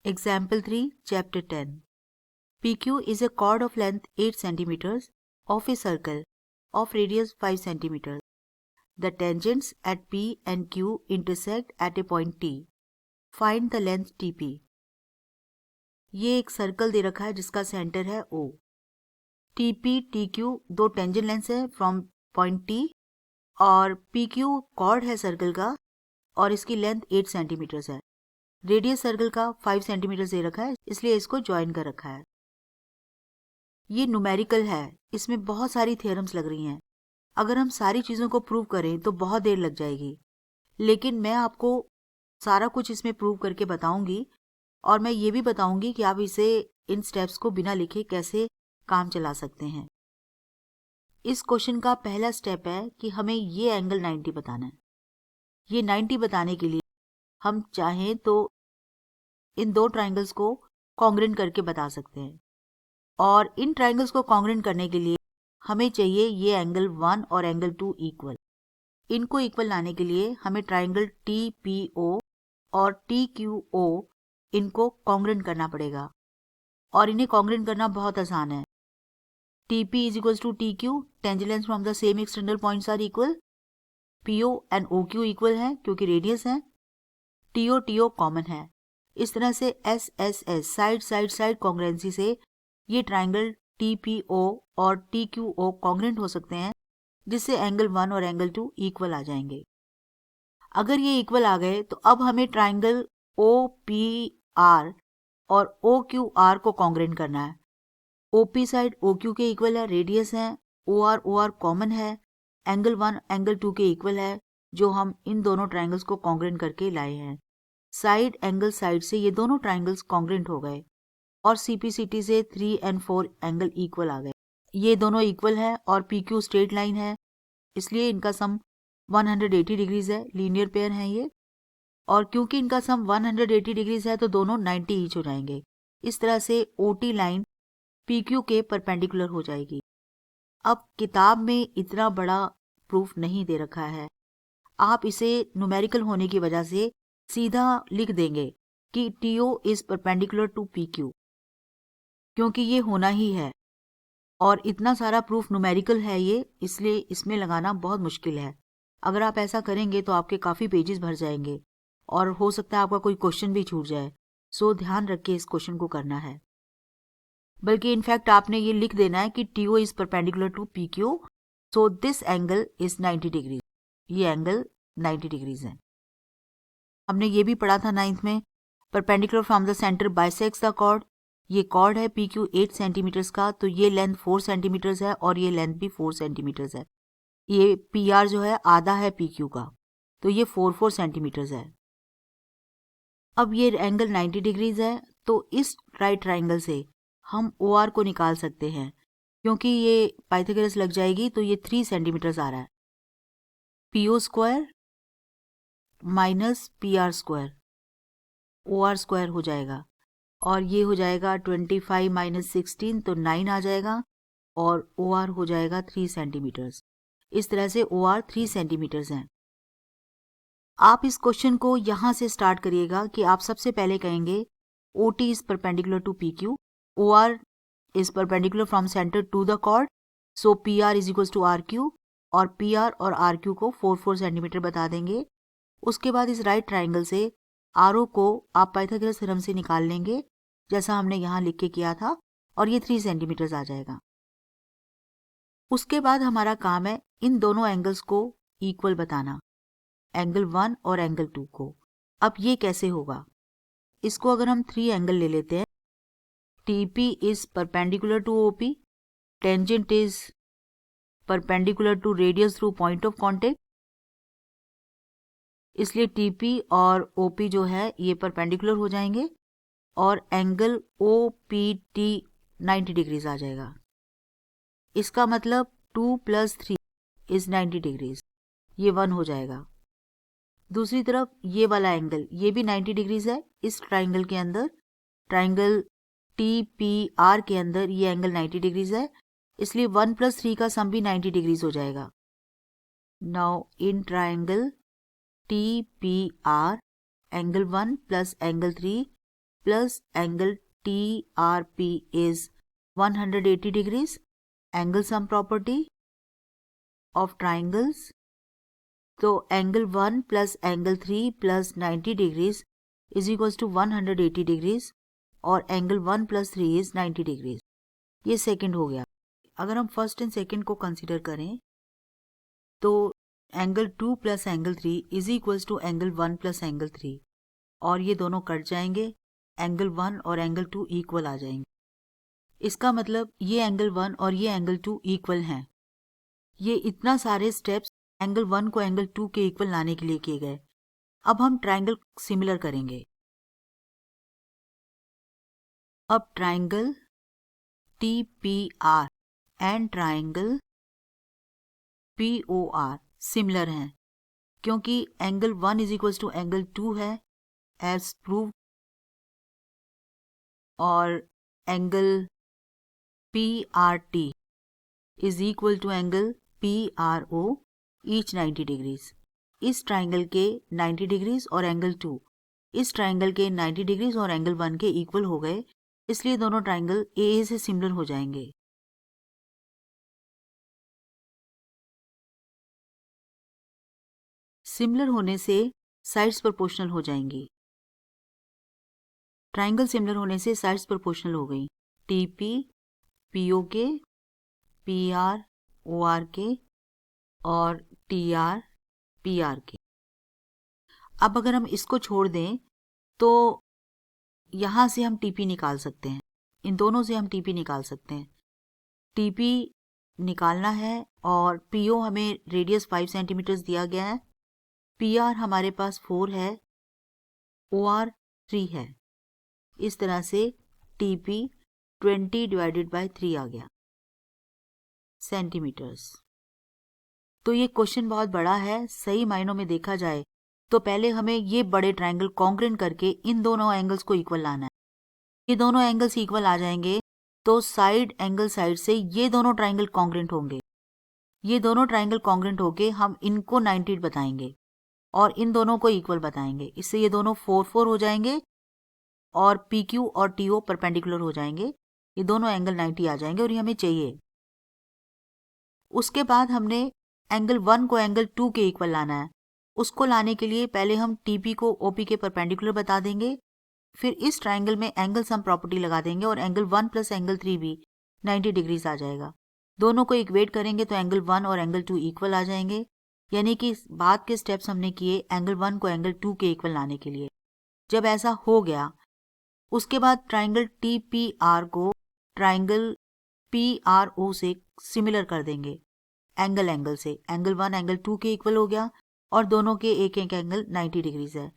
Example 3, Chapter 10. PQ is a chord of length 8 cm of a circle of radius 5 cm. The tangents at P and Q intersect at a point T. Find the length TP. ये एक circle दे रखा है जिसका centre है O. TP, TQ दो tangent lens है from point T और PQ cord है सर्कल का और इसकी लेंथ 8 सेंटीमीटर है. रेडियस सर्कल का 5 सेंटीमीटर दे रखा है, इसलिए इसको ज्वाइन कर रखा है. ये न्यूमेरिकल है, इसमें बहुत सारी थ्योरम्स लग रही हैं. अगर हम सारी चीज़ों को प्रूव करें तो बहुत देर लग जाएगी, लेकिन मैं आपको सारा कुछ इसमें प्रूव करके बताऊंगी और मैं ये भी बताऊंगी कि आप इसे इन स्टेप्स को बिना लिखे कैसे काम चला सकते हैं. इस क्वेश्चन का पहला स्टेप है कि हमें ये एंगल 90 बताना है. ये 90 बताने के लिए हम चाहें तो इन दो ट्राइंगल्स को कॉन्ग्रेंट करके बता सकते हैं और इन ट्राइंगल्स को कॉन्ग्रेंट करने के लिए हमें चाहिए ये एंगल 1 और एंगल 2 इक्वल. इनको इक्वल लाने के लिए हमें ट्राइंगल TPO और TQO इनको कॉन्ग्रेंट करना पड़ेगा और इन्हें कॉन्ग्रेंट करना बहुत आसान है. TP is equals to TQ, tangent lengths from the same external points are equal. PO and OQ equal है क्योंकि रेडियस है. TO कॉमन है. इस तरह से SSS साइड साइड साइड कॉन्ग्रेंसी से ये ट्राइंगल TPO और TQO कॉन्ग्रेंट हो सकते हैं, जिससे एंगल 1 और एंगल 2 इक्वल आ जाएंगे. अगर ये इक्वल आ गए तो अब हमें ट्राइंगल OPR और OQR को कॉन्ग्रेंट करना है. OP साइड OQ के इक्वल है, रेडियस है. OR कॉमन है, एंगल 1 एंगल 2 के इक्वल है, जो हम इन दोनों ट्राइंगल्स को कॉन्ग्रेंट करके लाए हैं. साइड एंगल साइड से ये दोनों ट्राइंगल्स कॉन्ग्रेंट हो गए और CPCT से 3 और 4 एंगल इक्वल आ गए. ये दोनों इक्वल है और PQ स्ट्रेट लाइन है, इसलिए इनका सम 180 डिग्रीज है. लीनियर पेयर है ये, और क्योंकि इनका सम 180 डिग्रीज है तो दोनों 90 ईच हो जाएंगे. इस तरह से OT लाइन PQ के परपेंडिकुलर हो जाएगी. अब किताब में इतना बड़ा प्रूफ नहीं दे रखा है, आप इसे न्यूमेरिकल होने की वजह से सीधा लिख देंगे कि TO is perpendicular to PQ, क्योंकि ये होना ही है और इतना सारा प्रूफ न्यूमेरिकल है ये, इसलिए इसमें लगाना बहुत मुश्किल है. अगर आप ऐसा करेंगे तो आपके काफ़ी पेजेस भर जाएंगे और हो सकता है आपका कोई क्वेश्चन भी छूट जाए. सो ध्यान रख के इस क्वेश्चन को करना है. बल्कि इनफैक्ट आपने ये लिख देना है कि TO is perpendicular to PQ, so this angle is 90 degree. ये एंगल 90 डिग्रीज है. हमने ये भी पढ़ा था 9th में, perpendicular from the centre bisects the chord. ये कॉर्ड है PQ 8 सेंटीमीटर्स का, तो ये लेंथ 4 सेंटीमीटर्स है और ये लेंथ भी 4 सेंटीमीटर्स है. ये PR जो है आधा है PQ का, तो ये 4 सेंटीमीटर्स है. अब ये एंगल 90 डिग्रीज है, तो इस राइट ट्राइंगल से हम OR को निकाल सकते हैं. क्योंकि ये पाइथागोरस लग जाएगी तो ये 3 सेंटीमीटर्स आ रहा है. PO square minus PR square OR square हो जाएगा और ये हो जाएगा 25 माइनस 16 तो 9 आ जाएगा और OR हो जाएगा 3 सेंटीमीटर्स. इस तरह से OR 3 सेंटीमीटर्स हैं. आप इस क्वेश्चन को यहाँ से स्टार्ट करिएगा कि आप सबसे पहले कहेंगे OT is perpendicular to PQ, OR is perpendicular from centre to the chord, so PR is equal to RQ और PR और RQ को 4 सेंटीमीटर बता देंगे. उसके बाद इस राइट ट्राइंगल से RO को आप पाइथागोरस थ्योरम से निकाल लेंगे, जैसा हमने यहाँ लिख के किया था, और ये 3 सेंटीमीटर्स आ जाएगा. उसके बाद हमारा काम है इन दोनों एंगल्स को इक्वल बताना, एंगल 1 और एंगल 2 को. अब ये कैसे होगा? इसको अगर हम 3 एंगल ले लेते हैं, TP is perpendicular to OP, tangent is perpendicular to radius through point of contact, इसलिए TP और OP जो है ये परपेंडिकुलर हो जाएंगे और एंगल OPT 90 डिग्रीज आ जाएगा. इसका मतलब 2 + 3 इज 90 डिग्रीज, ये 1 हो जाएगा. दूसरी तरफ ये वाला एंगल ये भी 90 डिग्रीज है. इस ट्राइंगल के अंदर, ट्राइंगल TPR के अंदर ये एंगल 90 डिग्रीज है, इसलिए 1 + 3 का सम भी 90 डिग्रीज हो जाएगा. Now in triangle TPR angle 1 + angle 3 plus angle TRP is 180 degrees. Angle sum property of triangles. तो angle 1 plus angle 3 plus 90 degrees is equals to 180 degrees और angle 1 plus 3 is 90 degrees. ये second हो गया. अगर हम first and second को consider करें तो angle 2 plus angle 3 is equals to angle 1 plus angle 3 और ये दोनों कट जाएंगे. एंगल 1 और एंगल 2 इक्वल आ जाएंगे. इसका मतलब ये एंगल 1 और ये एंगल 2 इक्वल हैं. ये इतना सारे स्टेप्स एंगल 1 को एंगल 2 के इक्वल लाने के लिए किए गए. अब हम ट्राइंगल सिमिलर करेंगे. अब triangle TPR and triangle POR similar हैं क्योंकि angle 1 is equals to angle 2 है एज प्रूव और angle PRT is equal to angle PRO each 90 degrees. इस ट्राइंगल के 90 डिग्रीज और एंगल 2 इस ट्राइंगल के 90 डिग्रीज और एंगल 1 के इक्वल हो गए, इसलिए दोनों ट्राइंगल AA से सिमिलर हो जाएंगे. सिमिलर होने से साइड्स प्रोपोर्शनल हो जाएंगी. ट्राइंगल सिमिलर होने से साइड्स प्रोपोर्शनल हो गई. TP POK, PR ORK और TR PRK. अब अगर हम इसको छोड़ दें तो यहाँ से हम TP निकाल सकते हैं. इन दोनों से हम TP निकाल सकते हैं. TP निकालना है और PO हमें रेडियस 5 सेंटीमीटर्स दिया गया है. PR हमारे पास 4 है. OR 3 है. इस तरह से TP 20 डिवाइडेड बाय 3 आ गया सेंटीमीटर्स. तो ये क्वेश्चन बहुत बड़ा है. सही मायनों में देखा जाए तो पहले हमें ये बड़े ट्रायंगल कॉन्ग्रुएंट करके इन दोनों एंगल्स को इक्वल लाना है. ये दोनों एंगल्स इक्वल आ जाएंगे तो साइड एंगल साइड से ये दोनों ट्रायंगल कॉन्ग्रुएंट होंगे. ये दोनों ट्रायंगल कॉन्ग्रुएंट होके हम इनको 90 बताएंगे और इन दोनों को इक्वल बताएंगे. इससे ये दोनों 4 हो जाएंगे और PQ और TO परपेंडिकुलर हो जाएंगे. ये दोनों एंगल 90 आ जाएंगे और ये हमें चाहिए. उसके बाद हमने एंगल 1 को एंगल 2 के इक्वल लाना है. उसको लाने के लिए पहले हम TP को OP के परपेंडिकुलर बता देंगे. फिर इस ट्राइंगल में एंगल सम प्रॉपर्टी लगा देंगे और एंगल 1 प्लस एंगल 3 भी 90 डिग्रीज आ जाएगा. दोनों को इक्वेट करेंगे तो एंगल 1 और एंगल 2 इक्वल आ जाएंगे. यानी कि बाद के स्टेप्स हमने किए एंगल 1 को एंगल 2 के इक्वल लाने के लिए. जब ऐसा हो गया उसके बाद ट्राइंगल TPR को ट्राइंगल PRO से सिमिलर कर देंगे एंगल से. एंगल 1 एंगल 2 के इक्वल हो गया और दोनों के एक एक एंगल 90 डिग्रीज है.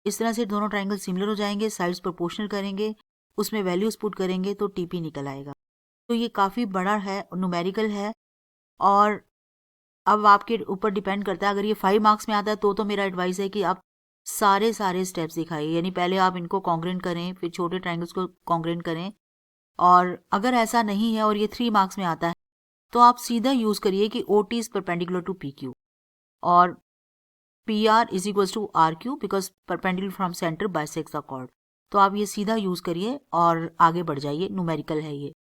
इस तरह से दोनों ट्राइंगल सिमिलर हो जाएंगे. साइड्स प्रोपोर्शनल करेंगे, उसमें वैल्यूज पुट करेंगे तो TP निकल आएगा. तो ये काफ़ी बड़ा है, न्यूमेरिकल है और अब आपके ऊपर डिपेंड करता है. अगर ये 5 मार्क्स में आता है तो मेरा एडवाइस है कि आप सारे स्टेप्स दिखाइए. यानी पहले आप इनको कॉन्ग्रुएंट करें, फिर छोटे ट्राइंगल्स को कॉन्ग्रुएंट करें. और अगर ऐसा नहीं है और ये 3 मार्क्स में आता है तो आप सीधा यूज़ करिए कि OT is perpendicular to PQ और PR is equals to RQ because perpendicular from centre bisects the chord. तो आप ये सीधा यूज़ करिए और आगे बढ़ जाइए. न्यूमेरिकल है ये.